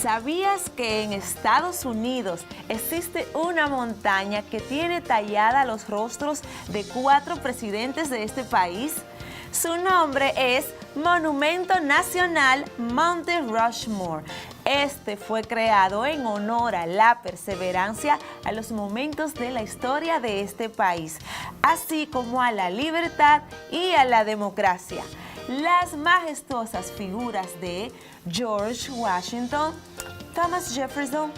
¿Sabías que en Estados Unidos existe una montaña que tiene tallada los rostros de 4 presidentes de este país? Su nombre es Monumento Nacional Monte Rushmore. Este fue creado en honor a la perseverancia a los momentos de la historia de este país, así como a la libertad y a la democracia. Las majestuosas figuras de George Washington, Thomas Jefferson,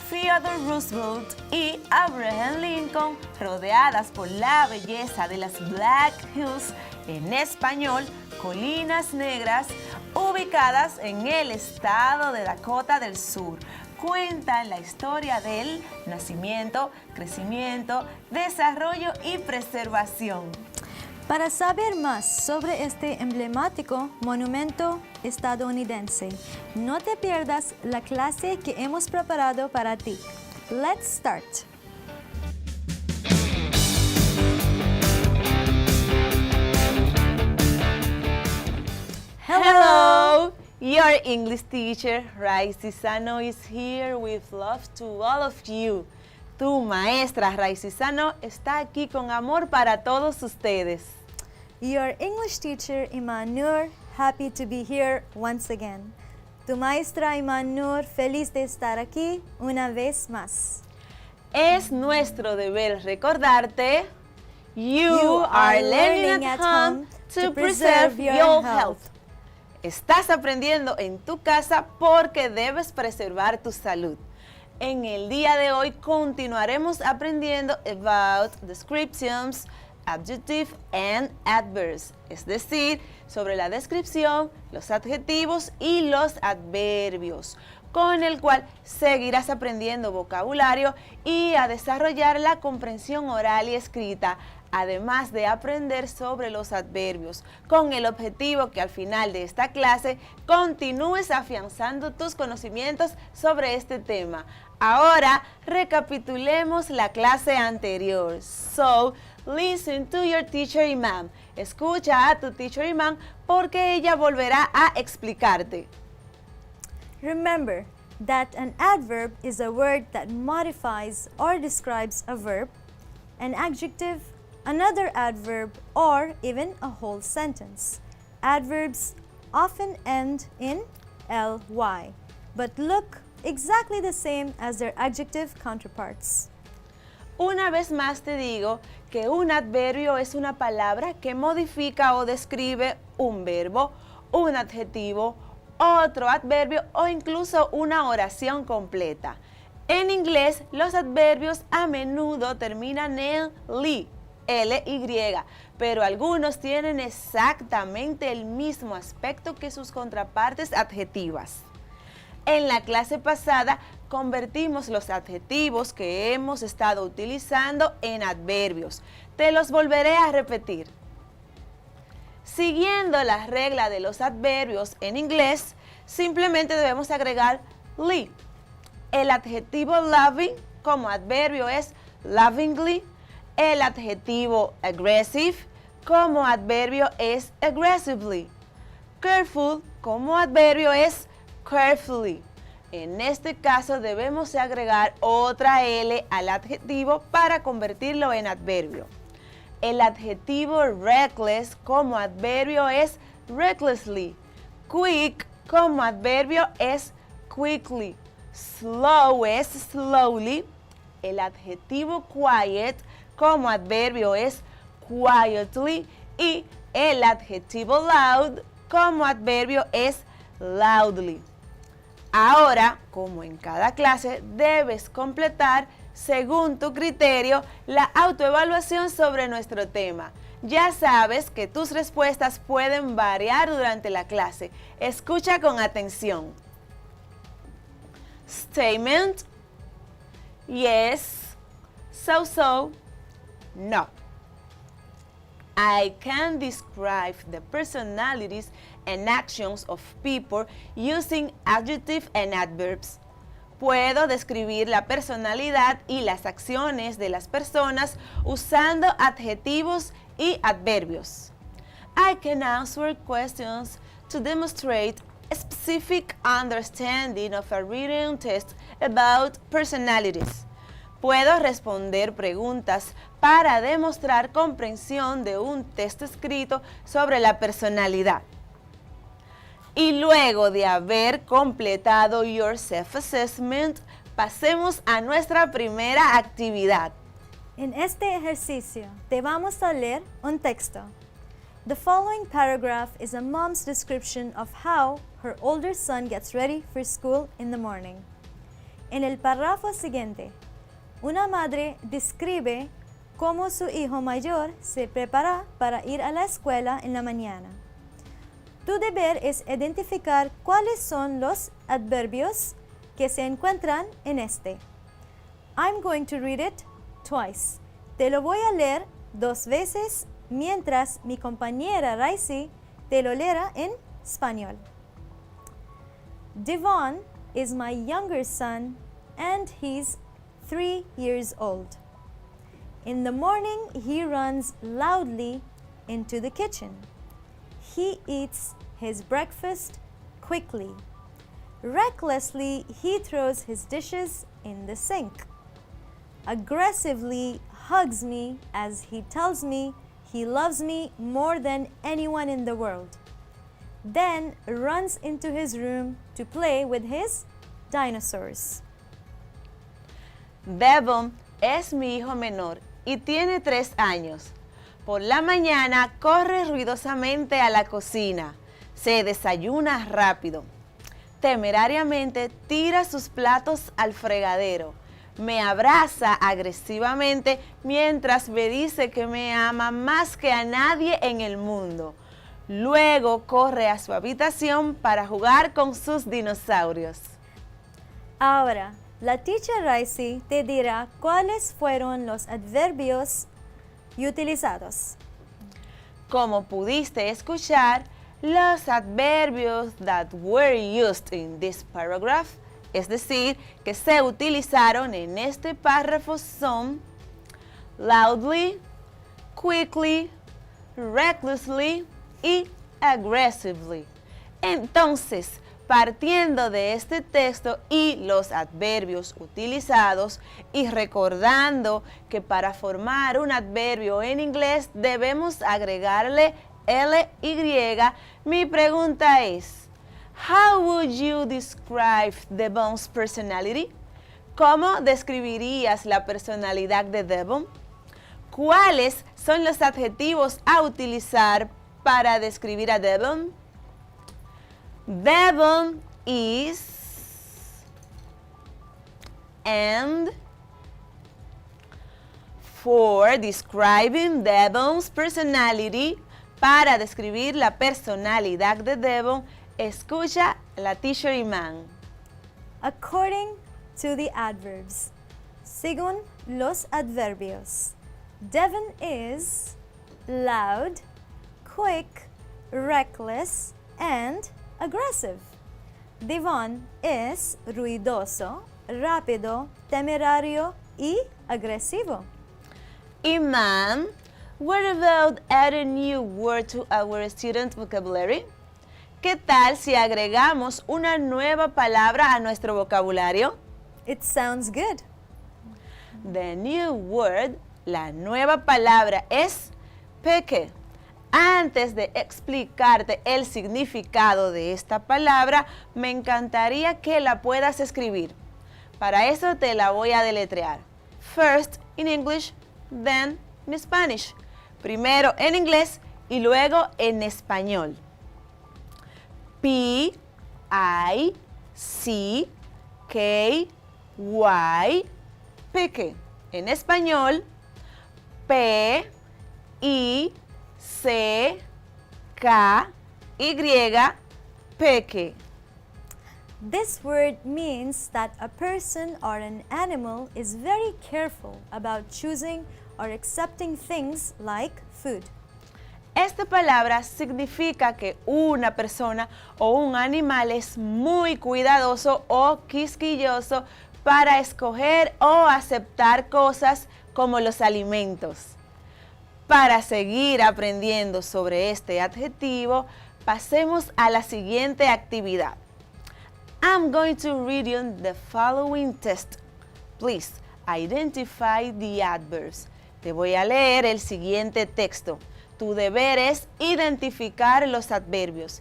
Theodore Roosevelt y Abraham Lincoln, rodeadas por la belleza de las Black Hills, en español, Colinas Negras, ubicadas en el estado de Dakota del Sur, cuentan la historia del nacimiento, crecimiento, desarrollo y preservación. Para saber más sobre este emblemático monumento estadounidense, no te pierdas la clase que hemos preparado para ti. Let's start. Hello! Your English teacher, Raicy Sano, is here with love to all of you. Tu maestra, Raicy Sano, está aquí con amor para todos ustedes. Your English teacher, Iman Nur, happy to be here once again. Tu maestra, Iman Nur, feliz de estar aquí una vez más. Es nuestro deber recordarte, you are learning at home to preserve your health. Estás aprendiendo en tu casa porque debes preservar tu salud. En el día de hoy continuaremos aprendiendo about descriptions, adjective and adverbs, es decir, sobre la descripción, los adjetivos y los adverbios, con el cual seguirás aprendiendo vocabulario y a desarrollar la comprensión oral y escrita, además de aprender sobre los adverbios, con el objetivo que al final de esta clase continúes afianzando tus conocimientos sobre este tema. Ahora recapitulemos la clase anterior. So, listen to your teacher Iman. Escucha a tu teacher Iman porque ella volverá a explicarte. Remember that an adverb is a word that modifies or describes a verb, an adjective, another adverb, or even a whole sentence. Adverbs often end in ly, but look exactly the same as their adjective counterparts. Una vez más te digo que un adverbio es una palabra que modifica o describe un verbo, un adjetivo, otro adverbio o incluso una oración completa. En inglés, los adverbios a menudo terminan en ly, ly, pero algunos tienen exactamente el mismo aspecto que sus contrapartes adjetivas. En la clase pasada convertimos los adjetivos que hemos estado utilizando en adverbios. Te los volveré a repetir. Siguiendo la regla de los adverbios en inglés, simplemente debemos agregar ly. El adjetivo loving como adverbio es lovingly. El adjetivo aggressive como adverbio es aggressively. Careful como adverbio es carefully. En este caso debemos agregar otra L al adjetivo para convertirlo en adverbio. El adjetivo reckless como adverbio es recklessly. Quick como adverbio es quickly. Slow es slowly. El adjetivo quiet como adverbio es quietly. Y el adjetivo loud como adverbio es loudly. Ahora, como en cada clase, debes completar, según tu criterio, la autoevaluación sobre nuestro tema. Ya sabes que tus respuestas pueden variar durante la clase. Escucha con atención. Statement: yes, so, no. I can describe the personalities and actions of people using adjectives and adverbs. Puedo describir la personalidad y las acciones de las personas usando adjetivos y adverbios. I can answer questions to demonstrate specific understanding of a written test about personalities. Puedo responder preguntas para demostrar comprensión de un test escrito sobre la personalidad. Y luego de haber completado your self-assessment, pasemos a nuestra primera actividad. En este ejercicio te vamos a leer un texto. The following paragraph is a mom's description of how her older son gets ready for school in the morning. En el párrafo siguiente, una madre describe cómo su hijo mayor se prepara para ir a la escuela en la mañana. Tu deber es identificar cuáles son los adverbios que se encuentran en este. I'm going to read it twice. Te lo voy a leer 2 veces mientras mi compañera Raisi te lo leerá en español. Devon is my younger son and he's 3 years old. In the morning, he runs loudly into the kitchen. He eats his breakfast quickly. Recklessly, he throws his dishes in the sink. Aggressively hugs me as he tells me he loves me more than anyone in the world. Then runs into his room to play with his dinosaurs. Devon es mi hijo menor y tiene 3 años. Por la mañana corre ruidosamente a la cocina, se desayuna rápido. Temerariamente tira sus platos al fregadero, me abraza agresivamente mientras me dice que me ama más que a nadie en el mundo. Luego corre a su habitación para jugar con sus dinosaurios. Ahora, la teacher Raisi te dirá cuáles fueron los adverbios utilizados. Como pudiste escuchar, los adverbios that were used in this paragraph, es decir, que se utilizaron en este párrafo son loudly, quickly, recklessly y aggressively. Entonces, partiendo de este texto y los adverbios utilizados y recordando que para formar un adverbio en inglés debemos agregarle ly, mi pregunta es, how would you describe Devon's personality? ¿Cómo describirías la personalidad de Devon? ¿Cuáles son los adjetivos a utilizar para describir a Devon? Devon is, and for describing Devon's personality, para describir la personalidad de Devon, escucha la teacher Iman. According to the adverbs, según los adverbios, Devon is loud, quick, reckless, and aggressive. Devon es ruidoso, rápido, temerario y agresivo. Iman, what about adding a new word to our student vocabulary? ¿Qué tal si agregamos una nueva palabra a nuestro vocabulario? It sounds good. The new word, la nueva palabra es peque. Antes de explicarte el significado de esta palabra, me encantaría que la puedas escribir. Para eso te la voy a deletrear. First in English, then in Spanish. Primero en inglés y luego en español. P-I-C-K-Y, peque. En español, P-I-C-K-Y, peque. This word means that a person or an animal is very careful about choosing or accepting things like food. Esta palabra significa que una persona o un animal es muy cuidadoso o quisquilloso para escoger o aceptar cosas como los alimentos. Para seguir aprendiendo sobre este adjetivo, pasemos a la siguiente actividad. I'm going to read you the following test. Please identify the adverbs. Te voy a leer el siguiente texto. Tu deber es identificar los adverbios.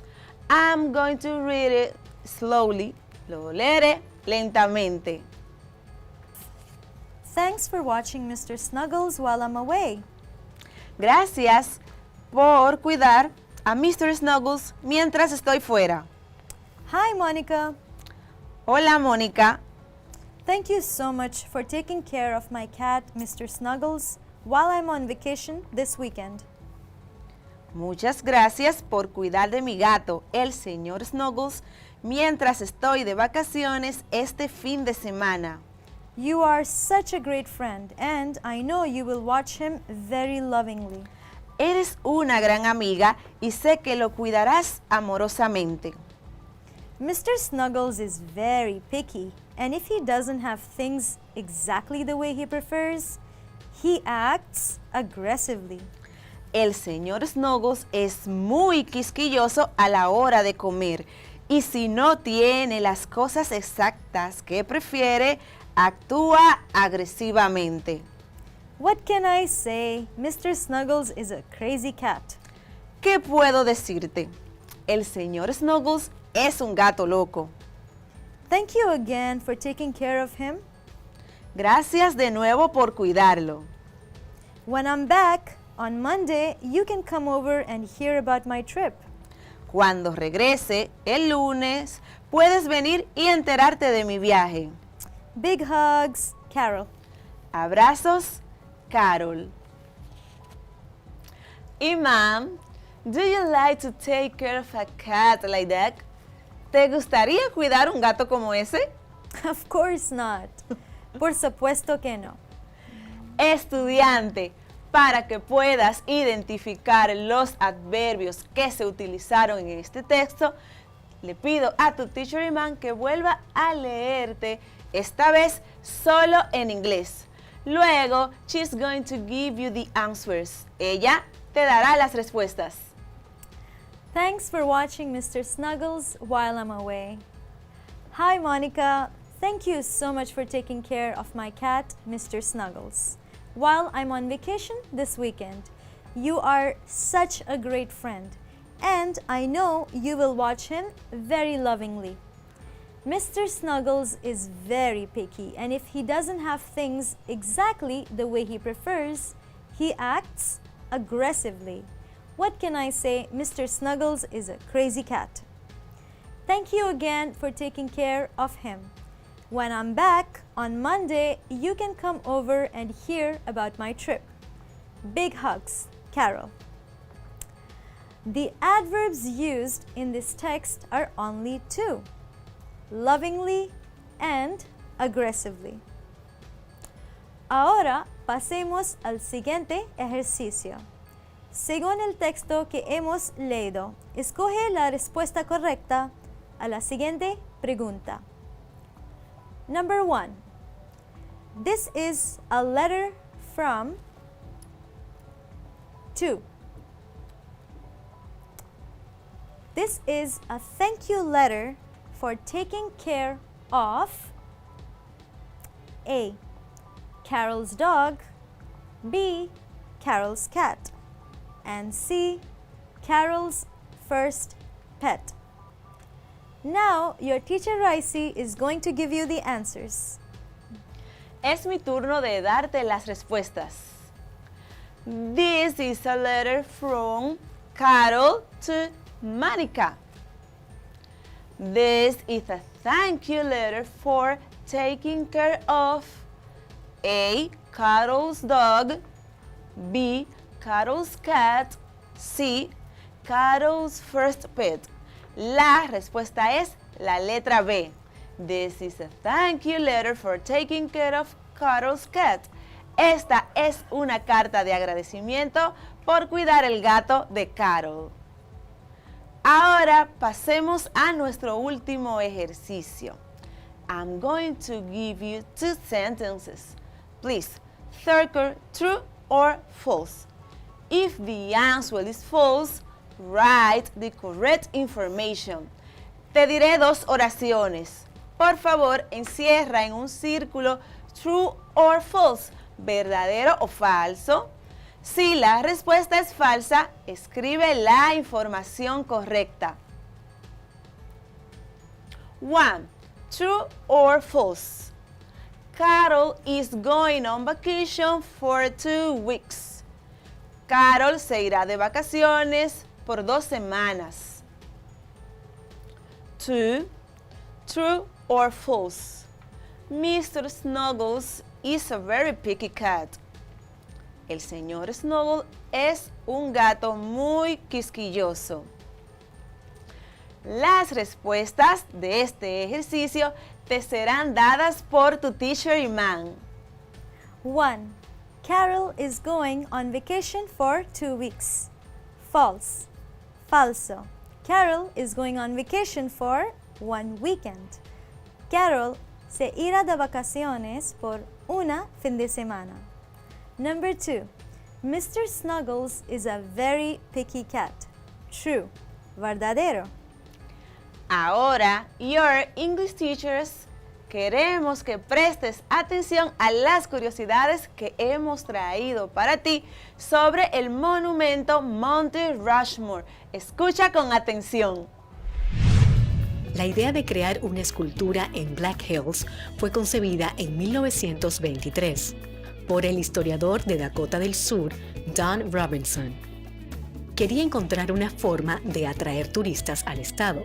I'm going to read it slowly. Lo leeré lentamente. Thanks for watching Mr. Snuggles while I'm away. Gracias por cuidar a Mr. Snuggles mientras estoy fuera. Hi, Monica. Hola, Mónica. Thank you so much for taking care of my cat, Mr. Snuggles, while I'm on vacation this weekend. Muchas gracias por cuidar de mi gato, el señor Snuggles, mientras estoy de vacaciones este fin de semana. You are such a great friend, and I know you will watch him very lovingly. Eres una gran amiga y sé que lo cuidarás amorosamente. Mr. Snuggles is very picky, and if he doesn't have things exactly the way he prefers, he acts aggressively. El señor Snuggles es muy quisquilloso a la hora de comer y si no tiene las cosas exactas que prefiere, actúa agresivamente. What can I say? Mr. Snuggles is a crazy cat. ¿Qué puedo decirte? El señor Snuggles es un gato loco. Thank you again for taking care of him. Gracias de nuevo por cuidarlo. When I'm back on Monday, you can come over and hear about my trip. Cuando regrese el lunes, puedes venir y enterarte de mi viaje. Big hugs, Carol. Abrazos, Carol. Y ma'am, do you like to take care of a cat like that? ¿Te gustaría cuidar un gato como ese? Of course not. Por supuesto que no. Estudiante, para que puedas identificar los adverbios que se utilizaron en este texto, le pido a tu teacher Iman que vuelva a leerte, esta vez solo en inglés. Luego, she's going to give you the answers. Ella te dará las respuestas. Thanks for watching Mr. Snuggles while I'm away. Hi, Monica. Thank you so much for taking care of my cat, Mr. Snuggles, while I'm on vacation this weekend. You are such a great friend, and I know you will watch him very lovingly. Mr. Snuggles is very picky, and if he doesn't have things exactly the way he prefers, he acts aggressively. What can I say? Mr. Snuggles is a crazy cat. Thank you again for taking care of him. When I'm back on Monday, you can come over and hear about my trip. Big hugs, Carol. The adverbs used in this text are only two: lovingly and aggressively. Ahora pasemos al siguiente ejercicio. Según el texto que hemos leído, escoge la respuesta correcta a la siguiente pregunta. Number 1. This is a letter from 2. This is a thank you letter for taking care of A. Carol's dog, B. Carol's cat, and C. Carol's first pet. Now your teacher Raisi is going to give you the answers. Es mi turno de darte las respuestas. This is a letter from Carol to Monica. This is a thank you letter for taking care of A. Carol's dog, B. Carol's cat, C. Carol's first pet. La respuesta es la letra B. This is a thank you letter for taking care of Carol's cat. Esta es una carta de agradecimiento por cuidar el gato de Carol. Ahora pasemos a nuestro último ejercicio. I'm going to give you 2 sentences. Please circle true or false. If the answer is false, Write the correct information. Te diré dos oraciones. Por favor, encierra en un círculo true or false, verdadero o falso. Si la respuesta es falsa, escribe la información correcta. 1. True or false? Carol is going on vacation for 2 weeks. Carol se irá de vacaciones por 2 semanas. 2. True or false? Mr. Snuggles is a very picky cat. El señor Snuggle es un gato muy quisquilloso. Las respuestas de este ejercicio te serán dadas por tu teacher Iman. 1. Carol is going on vacation for 2 weeks. False. Falso. Carol is going on vacation for 1 weekend. Carol se irá de vacaciones por una fin de semana. Number 2. Mr. Snuggles is a very picky cat. True. Verdadero. Ahora, your English teachers, queremos que prestes atención a las curiosidades que hemos traído para ti sobre el monumento Monte Rushmore. Escucha con atención. La idea de crear una escultura en Black Hills fue concebida en 1923 por el historiador de Dakota del Sur, Don Robinson. Quería encontrar una forma de atraer turistas al estado.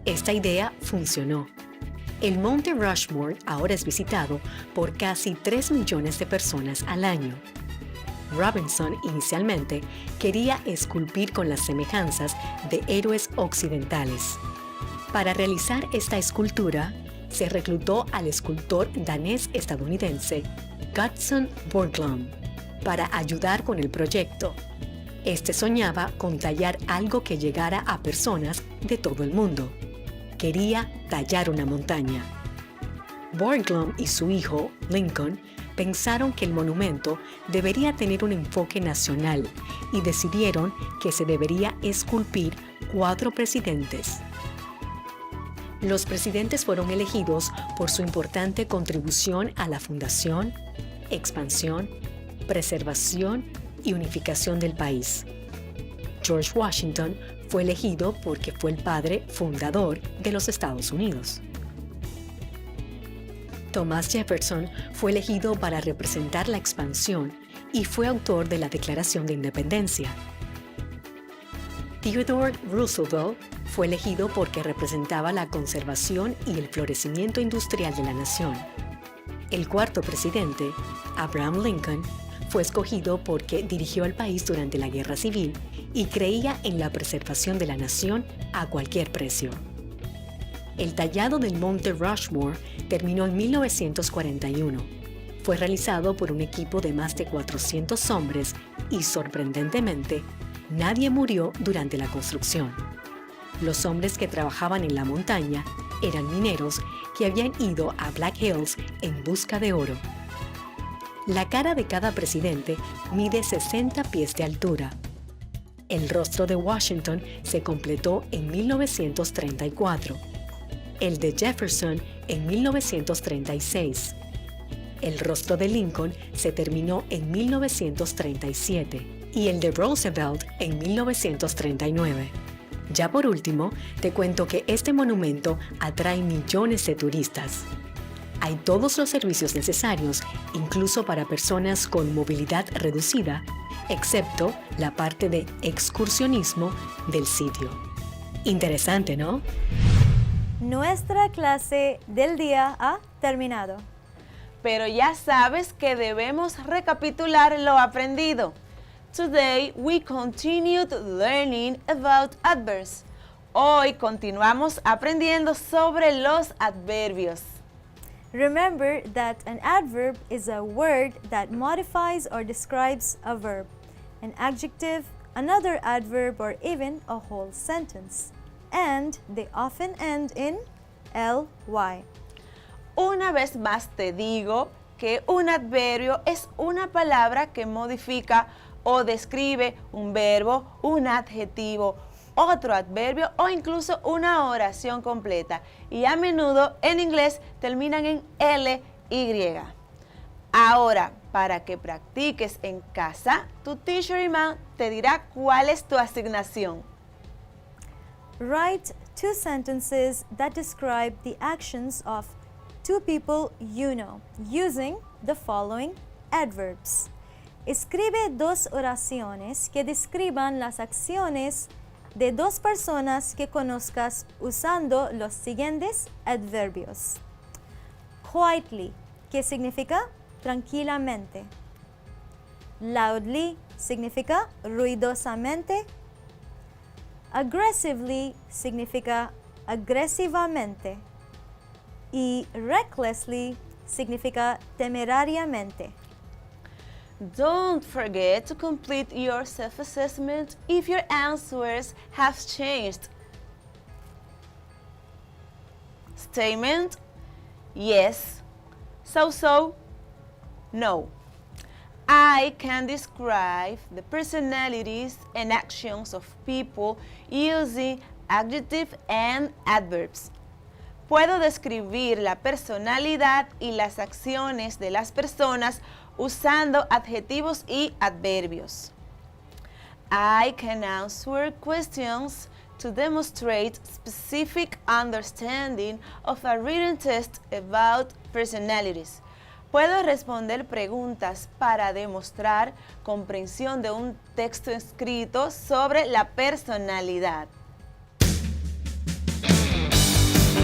Esta idea funcionó. El Monte Rushmore ahora es visitado por casi 3 millones de personas al año. Robinson inicialmente quería esculpir con las semejanzas de héroes occidentales. Para realizar esta escultura, se reclutó al escultor danés-estadounidense Gutzon Borglum para ayudar con el proyecto. Este soñaba con tallar algo que llegara a personas de todo el mundo. Quería tallar una montaña. Borglum y su hijo, Lincoln, pensaron que el monumento debería tener un enfoque nacional y decidieron que se debería esculpir 4 presidentes. Los presidentes fueron elegidos por su importante contribución a la fundación, expansión, preservación y unificación del país. George Washington fue elegido porque fue el padre fundador de los Estados Unidos. Thomas Jefferson fue elegido para representar la expansión y fue autor de la Declaración de Independencia. Theodore Roosevelt fue elegido porque representaba la conservación y el florecimiento industrial de la nación. El cuarto presidente, Abraham Lincoln, fue escogido porque dirigió al país durante la Guerra Civil y creía en la preservación de la nación a cualquier precio. El tallado del Monte Rushmore terminó en 1941. Fue realizado por un equipo de más de 400 hombres y, sorprendentemente, nadie murió durante la construcción. Los hombres que trabajaban en la montaña eran mineros que habían ido a Black Hills en busca de oro. La cara de cada presidente mide 60 pies de altura. El rostro de Washington se completó en 1934. El de Jefferson en 1936. El rostro de Lincoln se terminó en 1937 y el de Roosevelt en 1939. Ya por último, te cuento que este monumento atrae millones de turistas. Hay todos los servicios necesarios, incluso para personas con movilidad reducida, excepto la parte de excursionismo del sitio. Interesante, ¿no? Nuestra clase del día ha terminado. Pero ya sabes que debemos recapitular lo aprendido. Today we continued learning about adverbs. Hoy continuamos aprendiendo sobre los adverbios. Remember that an adverb is a word that modifies or describes a verb, an adjective, another adverb, or even a whole sentence. And they often end in ly. Una vez más te digo que un adverbio es una palabra que modifica o describe un verbo, un adjetivo, otro adverbio o incluso una oración completa. Y a menudo en inglés terminan en LY. Ahora, para que practiques en casa, tu teacher Iman te dirá cuál es tu asignación. Write 2 sentences that describe the actions of 2 people you know, using the following adverbs. Escribe 2 oraciones que describan las acciones de 2 personas que conozcas usando los siguientes adverbios. Quietly, que significa tranquilamente. Loudly significa ruidosamente. Aggressively significa agresivamente. Y recklessly significa temerariamente. Don't forget to complete your self-assessment if your answers have changed. Statement: yes. So, no. I can describe the personalities and actions of people using adjectives and adverbs. Puedo describir la personalidad y las acciones de las personas usando adjetivos y adverbios. I can answer questions to demonstrate specific understanding of a written test about personalities. Puedo responder preguntas para demostrar comprensión de un texto escrito sobre la personalidad.